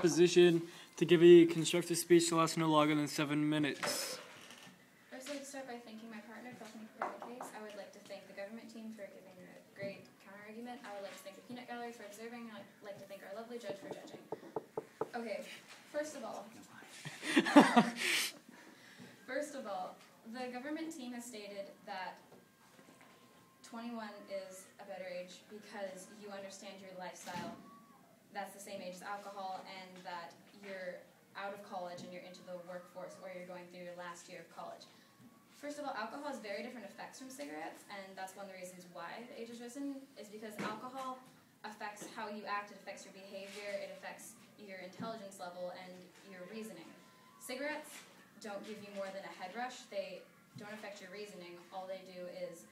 opposition to give a constructive speech to last no longer than 7 minutes. First, I'd like to start by thanking my partner, Bethany, for the case. I would like to thank the government team for giving a great counter-argument. I would like to thank the peanut gallery for observing. I'd like to thank our lovely judge for judging. Okay, first of all, the government team has stated that 21 is a better age because you understand your lifestyle. That's the same age as alcohol, and that you're out of college and you're into the workforce, or you're going through your last year of college. First of all, alcohol has very different effects from cigarettes, and that's one of the reasons why the age has risen, is because alcohol affects how you act, it affects your behavior, it affects your intelligence level and your reasoning. Cigarettes don't give you more than a head rush. They don't affect your reasoning. All they do is,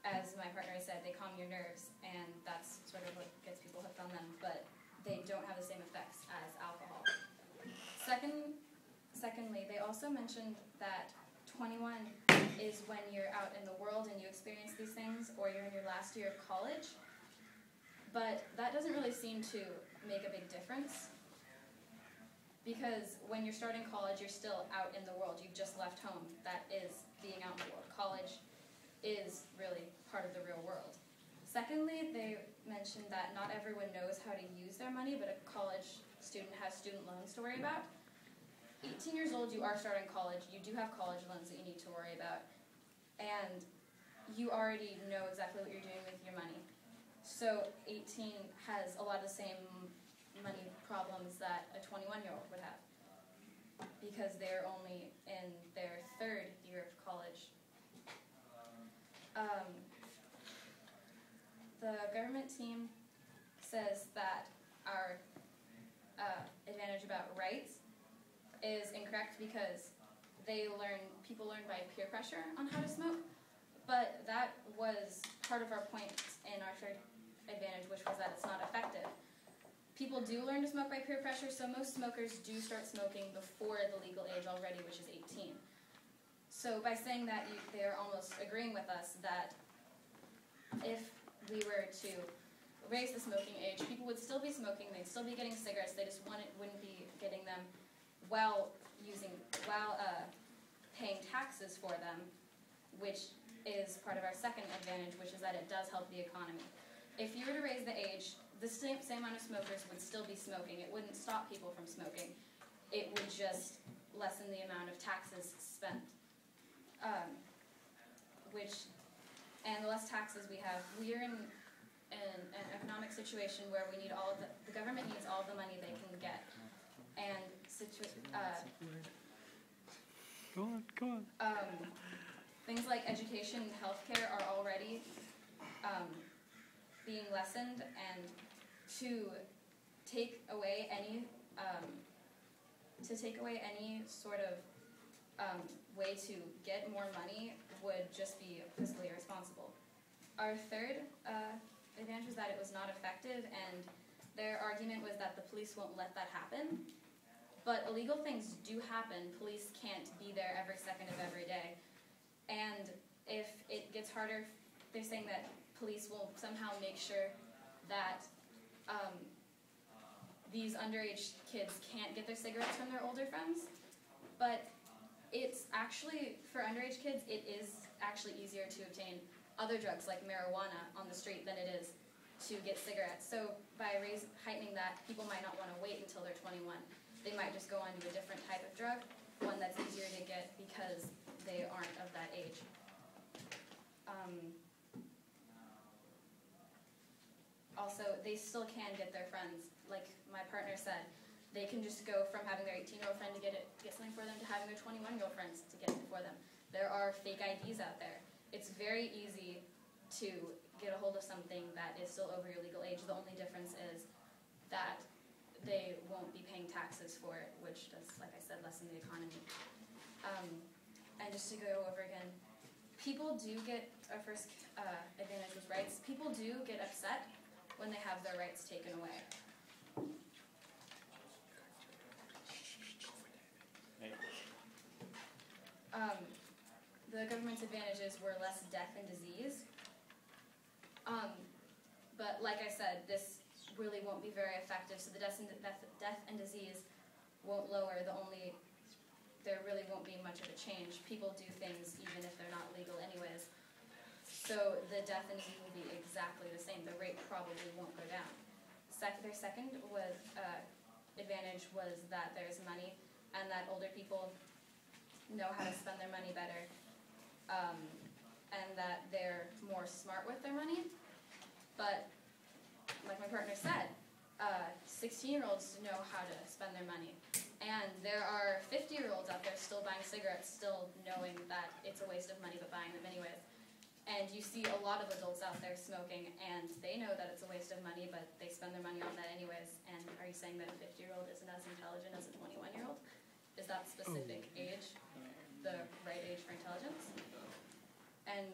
as my partner said, they calm your nerves, and that's sort of what gets people hooked on them, but they don't have the same effects as alcohol. Secondly, they also mentioned that 21 is when you're out in the world and you experience these things, or you're in your last year of college, but that doesn't really seem to make a big difference, because when you're starting college, you're still out in the world. You've just left home. That is being out in the world. College is really part of the real world. Secondly, they mentioned that not everyone knows how to use their money, but a college student has student loans to worry about. 18 years old, you are starting college. You do have college loans that you need to worry about. And you already know exactly what you're doing with your money. So 18 has a lot of the same money problems that a 21-year-old would have, because they're only in their 3rd year of college. The government team says that our advantage about rights is incorrect because people learn by peer pressure on how to smoke, but that was part of our point in our 3rd advantage, which was that it's not effective. People do learn to smoke by peer pressure, so most smokers do start smoking before the legal age already, which is 18. So by saying that, they're almost agreeing with us that if we were to raise the smoking age, people would still be smoking, they'd still be getting cigarettes, they just wouldn't be getting them while paying taxes for them, which is part of our 2nd advantage, which is that it does help the economy. If you were to raise the age, the same amount of smokers would still be smoking. It wouldn't stop people from smoking. It would just lessen the amount of taxes spent. And the less taxes we have, we are in an economic situation where we need the government needs all the money they can get. And Go on. Things like education and healthcare are already being lessened, and to take away any sort of way to get more money would just be fiscally irresponsible. Our 3rd advantage was that it was not effective, and their argument was that the police won't let that happen. But illegal things do happen. Police can't be there every second of every day. And if it gets harder, they're saying that police will somehow make sure that these underage kids can't get their cigarettes from their older friends. But it's actually, for underage kids, it is actually easier to obtain other drugs like marijuana on the street than it is to get cigarettes. So by heightening that, people might not want to wait until they're 21. They might just go on to a different type of drug, one that's easier to get because they aren't of that age. Also, they still can get their friends. Like my partner said, they can just go from having their 18-year-old friend to get something for them to having their 21-year-old friends to get it for them. There are fake IDs out there. It's very easy to get a hold of something that is still over your legal age. The only difference is that they won't be paying taxes for it, which does, like I said, lessen the economy. And just to go over again, people do get, our first advantage was rights, people do get upset when they have their rights taken away. The government's advantages were less death and disease. But like I said, this really won't be very effective, so the death and disease won't lower, there really won't be much of a change. People do things even if they're not legal anyways. So the death and knee will be exactly the same. The rate probably won't go down. Their second advantage was that there's money and that older people know how to spend their money better, and that they're more smart with their money. But like my partner said, 16-year-olds know how to spend their money. And there are 50-year-olds out there still buying cigarettes, still knowing that it's a waste of money, but buying them anyways. And you see a lot of adults out there smoking, and they know that it's a waste of money, but they spend their money on that anyways. And are you saying that a 50-year-old isn't as intelligent as a 21-year-old? Is that specific age the right age for intelligence? And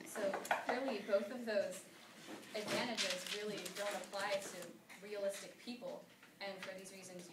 so clearly both of those advantages really don't apply to realistic people. And for these reasons,